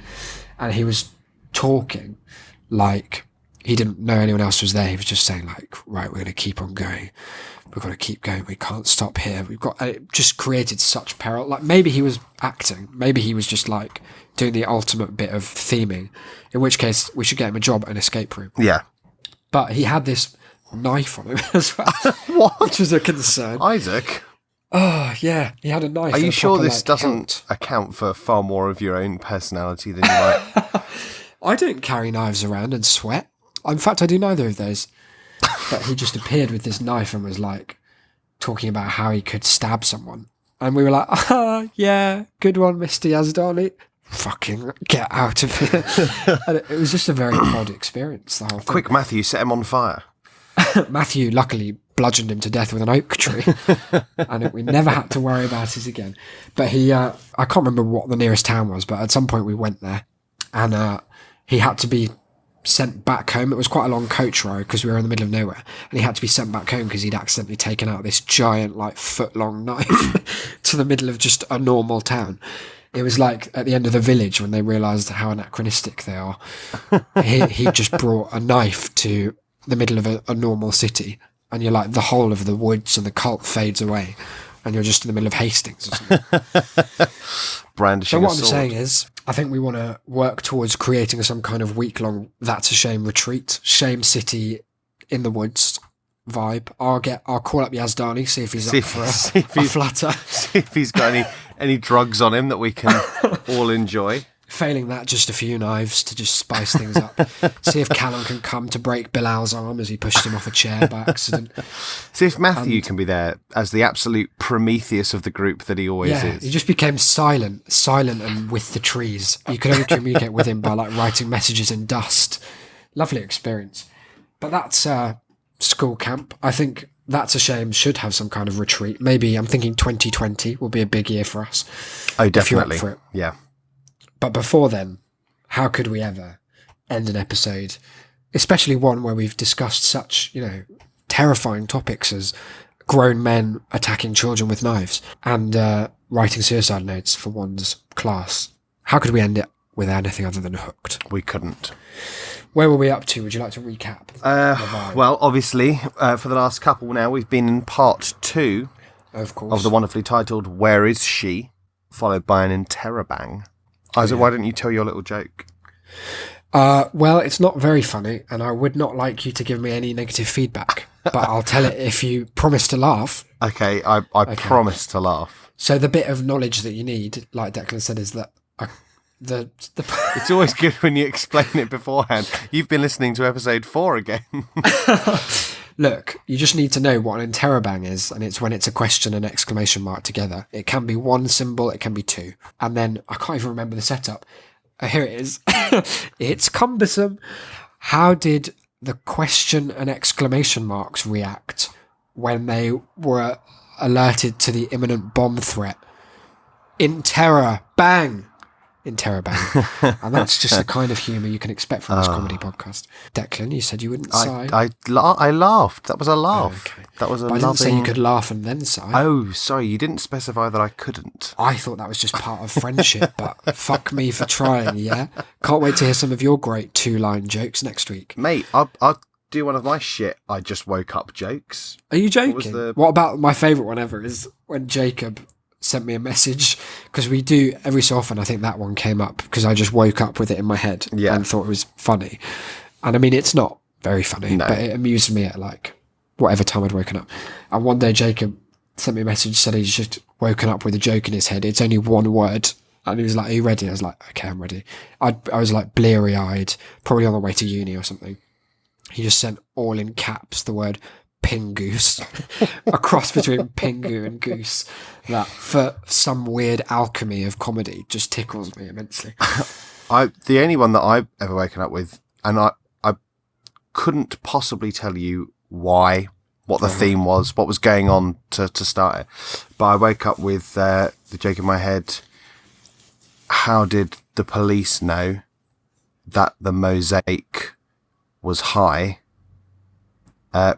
And he was talking like he didn't know anyone else was there. He was just saying like, right, we're going to keep on going. We've got to keep going. We can't stop here. We've got, it just created such peril. Like maybe he was acting. Maybe he was just like doing the ultimate bit of theming, in which case we should get him a job at an escape room. Yeah. But he had this knife on him as well, What? which was a concern. Isaac, Oh, yeah. He had a knife. are and you a sure proper, this like, doesn't hilt. account for far more of your own personality than you might? I don't carry knives around and sweat. In fact, I do neither of those. But he just appeared with this knife and was like talking about how he could stab someone. And we were like, yeah, good one, Mr. Yazdani. Fucking get out of here. And it was just a very odd experience, the whole thing. Quick, Matthew, set him on fire. Matthew luckily bludgeoned him to death with an oak tree. And we never had to worry about it again. But he, I can't remember what the nearest town was, but at some point we went there. And he had to be sent back home. It was quite a long coach ride because we were in the middle of nowhere, and he had to be sent back home because he'd accidentally taken out this giant like foot-long knife to the middle of just a normal town. It was like at the end of the village when they realised how anachronistic they are. He just brought a knife to the middle of a normal city, and you're like, the whole of the woods and the cult fades away and you're just in the middle of Hastings or something. Brandishing So what a I'm sword. saying is, I think we want to work towards creating some kind of week-long That's a Shame retreat, Shame City in the woods vibe. I'll call up Yazdani, see if he's See up if- for see if a he's- flutter. See if he's got any drugs on him that we can all enjoy. Failing that, just a few knives to just spice things up. See if Callum can come to break Bilal's arm as he pushed him off a chair by accident. See if Matthew can be there as the absolute Prometheus of the group that he always Yeah, is. he just became silent and with the trees. You could only communicate with him by like writing messages in dust. Lovely experience. But that's school camp. I think That's a Shame should have some kind of retreat. Maybe I'm thinking 2020 will be a big year for us. Oh, if you're up definitely. for it. Yeah. But before then, how could we ever end an episode, especially one where we've discussed such, terrifying topics as grown men attacking children with knives and writing suicide notes for one's class? How could we end it with anything other than Hooked? We couldn't. Where were we up to? Would you like to recap? Well, obviously, for the last couple now, we've been in part 2 Of course. of the wonderfully titled Where Is She? Followed by an interrobang. Isaac, why don't you tell your little joke? Well, it's not very funny, and I would not like you to give me any negative feedback, but I'll tell it if you promise to laugh. Okay, I promise to laugh. So the bit of knowledge that you need, like Declan said, is that the It's always good when you explain it beforehand. You've been listening to episode 4 again. Look, you just need to know what an interrobang is, and it's when it's a question and exclamation mark together. It can be one symbol, it can be two. And then, I can't even remember the setup. Here it is. It's cumbersome. How did the question and exclamation marks react when they were alerted to the imminent bomb threat? In terror, bang! Interrobang. And that's just the kind of humour you can expect from this comedy podcast. Declan, you said you wouldn't sigh. I laughed. That was a laugh. Okay. That was a But I didn't say you loving... could laugh and then sigh. Oh, sorry, you didn't specify that I couldn't. I thought that was just part of friendship, but fuck me for trying, yeah? Can't wait to hear some of your great two-line jokes next week. Mate, I'll do one of my shit I just woke up jokes. Are you joking? was What, the- about my favourite one ever is when Jacob sent me a message, because we do every so often, I think that one came up because I just woke up with it in my head and thought it was funny. And I mean, it's not very funny, No. but it amused me at like whatever time I'd woken up. And one day Jacob sent me a message, said he's just woken up with a joke in his head. It's only one word. And he was like, "Are you ready?" I was like, "Okay, I'm ready." I was like bleary-eyed, probably on the way to uni or something. He just sent all in caps the word Pingoose, a cross between Pingu and Goose, that for some weird alchemy of comedy just tickles me immensely. The only one that I've ever woken up with, and I couldn't possibly tell you what the theme was, what was going on to start it. But I woke up with the joke in my head, how did the police know that the mosaic was high?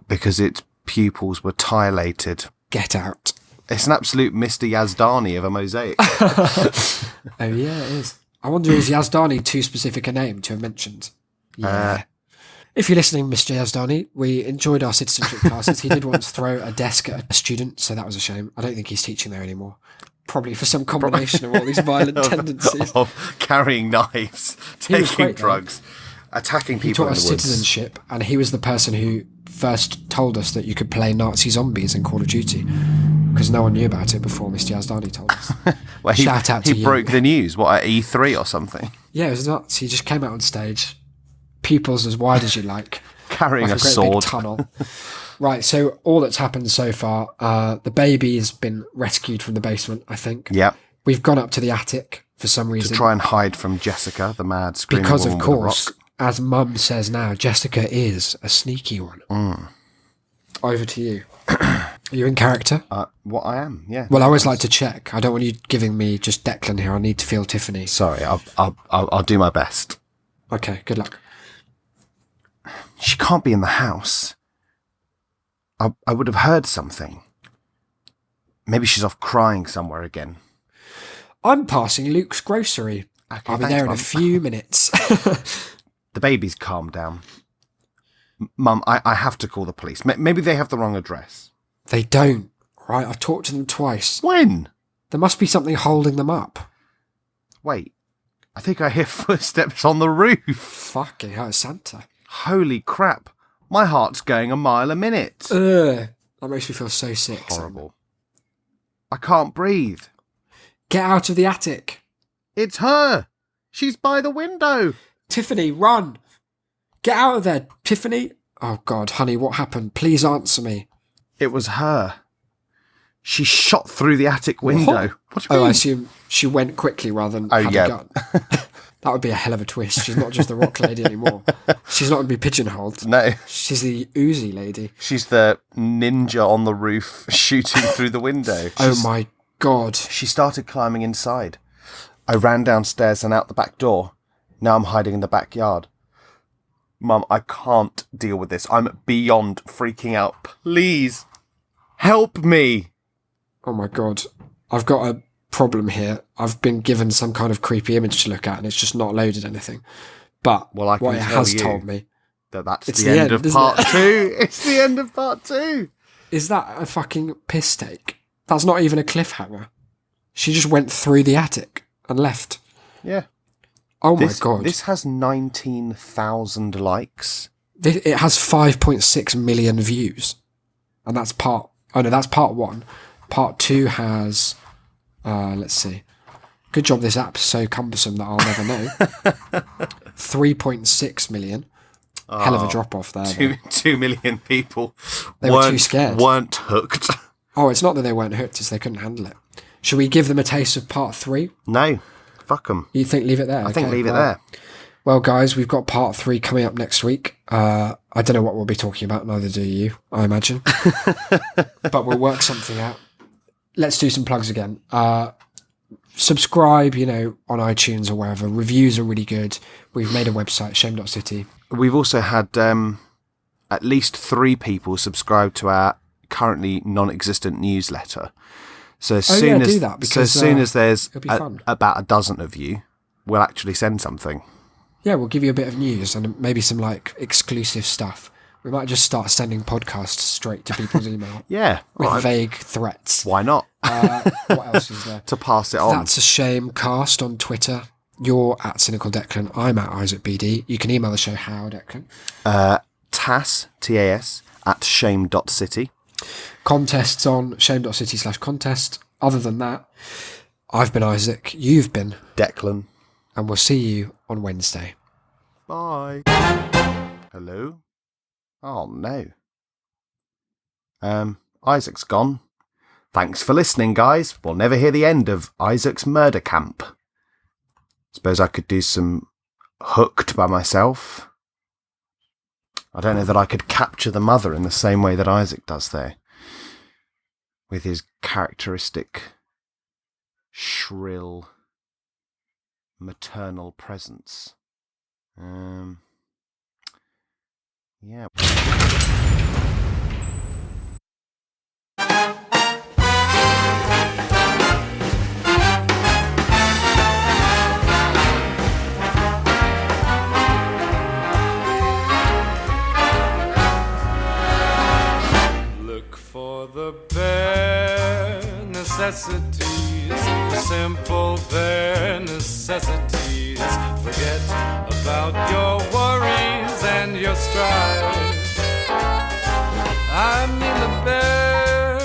Because its pupils were dilated. Get out. It's an absolute Mr. Yazdani of a mosaic. Oh yeah, it is. I wonder, is Yazdani too specific a name to have mentioned? Yeah. If you're listening, Mr. Yazdani, we enjoyed our citizenship classes. He did once throw a desk at a student, so that was a shame. I don't think he's teaching there anymore. Probably for some combination of all these violent tendencies. Of carrying knives, He was taking great, though. drugs, attacking He people taught in us the woods. citizenship, and he was the person who first told us that you could play Nazi zombies in Call of Duty, because no one knew about it before Mr. Yazdani told us. Well, Shout out to he you. broke the news, at E3 or something? Yeah, it was nuts. He just came out on stage, pupils as wide as you like, Carrying like a a great sword. big tunnel. Right, so all that's happened so far, the baby has been rescued from the basement, I think. Yeah, We've gone up to the attic for some to reason. try and hide from Jessica, the mad screaming Because, woman of with a course, rock. as Mum says now, Jessica is a sneaky one. Over to you. Are you in character? What I am, yeah. Well, I always like to check. I don't want you giving me just Declan here. I need to feel Tiffany. Sorry, I'll do my best. Okay, good luck. She can't be in the house. I would have heard something. Maybe she's off crying somewhere again. I'm passing Luke's grocery. Okay, I'll be thanks, there in Mum. a few minutes. The baby's calmed down. Mum, I have to call the police. Maybe they have the wrong address. They don't. Right, I've talked to them twice. When? There must be something holding them up. Wait, I think I hear footsteps on the roof. Fucking hell, it's Santa. Holy crap. My heart's going a mile a minute. Ugh. That makes me feel so sick. Sam. Horrible. I can't breathe. Get out of the attic. It's her. She's by the window. Tiffany, run. Get out of there, Tiffany. Oh, God, honey, what happened? Please answer me. It was her. She shot through the attic window. What do you Oh, mean? I assume she went quickly rather than Oh, had yeah. a gun. That would be a hell of a twist. She's not just the rock lady anymore. She's not going to be pigeonholed. No, She's the Uzi lady. she's the ninja on the roof shooting through the window. Oh my God. She started climbing inside. I ran downstairs and out the back door. Now I'm hiding in the backyard. Mum, I can't deal with this. I'm beyond freaking out. Please, help me. Oh my God. I've got a problem here. I've been given some kind of creepy image to look at and it's just not loaded anything. But Well, I can what it tell has you told me, That's It's the the end end, of isn't part it? 2. It's the end of part 2. is that a fucking piss take? That's not even a cliffhanger. She just went through the attic and left. Yeah. Oh my God. This has 19,000 likes. It has 5.6 million views. And that's part 1. Part 2 has, let's see. Good job this app's so cumbersome that I'll never know. 3.6 million. Hell of a drop off there. though. 2 million people They were too scared. weren't hooked. Oh, it's not that they weren't hooked, it's they couldn't handle it. Should we give them a taste of part 3? No, fuck them. You think leave it there? I think Okay, leave it well- there. Well, guys, we've got part 3 coming up next week. I don't know what we'll be talking about, neither do you, I imagine. But we'll work something out. Let's do some plugs again. Subscribe, on iTunes or wherever. Reviews are really good. We've made a website, shame.city. We've also had at least 3 people subscribe to our currently non-existent newsletter. So as soon as do that, because, soon as there's it'll be fun. about a dozen of you, we'll actually send something. Yeah, we'll give you a bit of news and maybe some exclusive stuff. We might just start sending podcasts straight to people's email Yeah, with right. vague threats. Why not? What else is there? To pass it on. That's a Shame Cast on Twitter. You're at Cynical Declan. I'm at Isaac BD. You can email the show how, Declan. TAS, T-A-S, at shame.city. Contests on shame.city/contest. Other than that, I've been Isaac. You've been. Declan. And we'll see you on Wednesday. Bye. Hello? Oh, no. Isaac's gone. Thanks for listening, guys. We'll never hear the end of Isaac's murder camp. Suppose I could do some Hooked by myself. I don't know that I could capture the mother in the same way that Isaac does there. With his characteristic, shrill, maternal presence. Yeah. Look for the bare necessities, the simple bare necessities. Forget about your worries and your strife. I mean the bare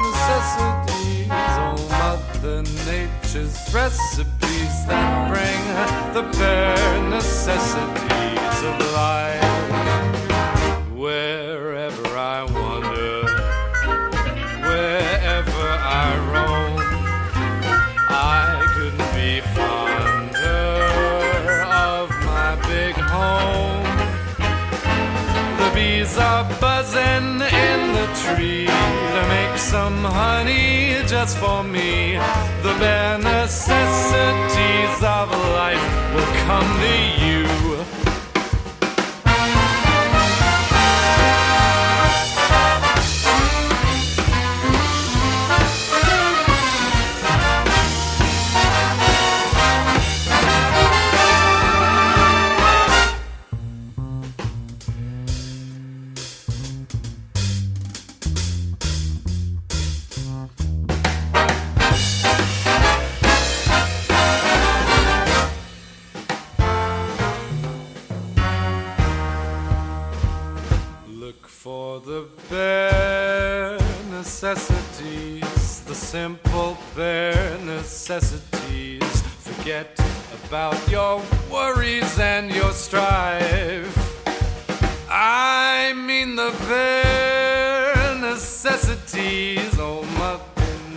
necessities, oh Mother Nature's recipes that bring the bare necessities of life. Wherever I wander, wherever I roam, I couldn't be fonder of my big home. The bees are buzzing in the tree to make some honey just for me. The bare necessities of life will come to you. Look for the bare necessities, the simple bare necessities. Forget about your worries and your strife. I mean the bare necessities, oh Mother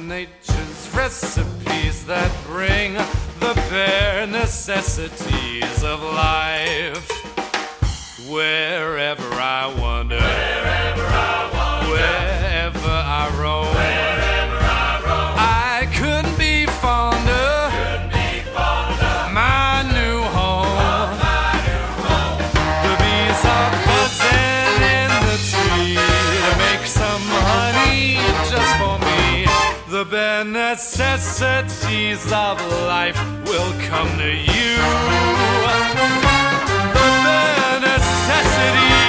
Nature's recipes that bring the bare necessities of life. Wherever I wander, wherever I roam, I couldn't be fonder, my new home. The bees are buzzing in the tree to make some honey just for me. The bare necessities of life will come to you. The bare necessities,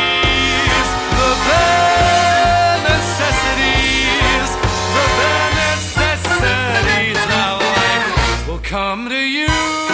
the bare necessities, the bare necessities of life will come to you.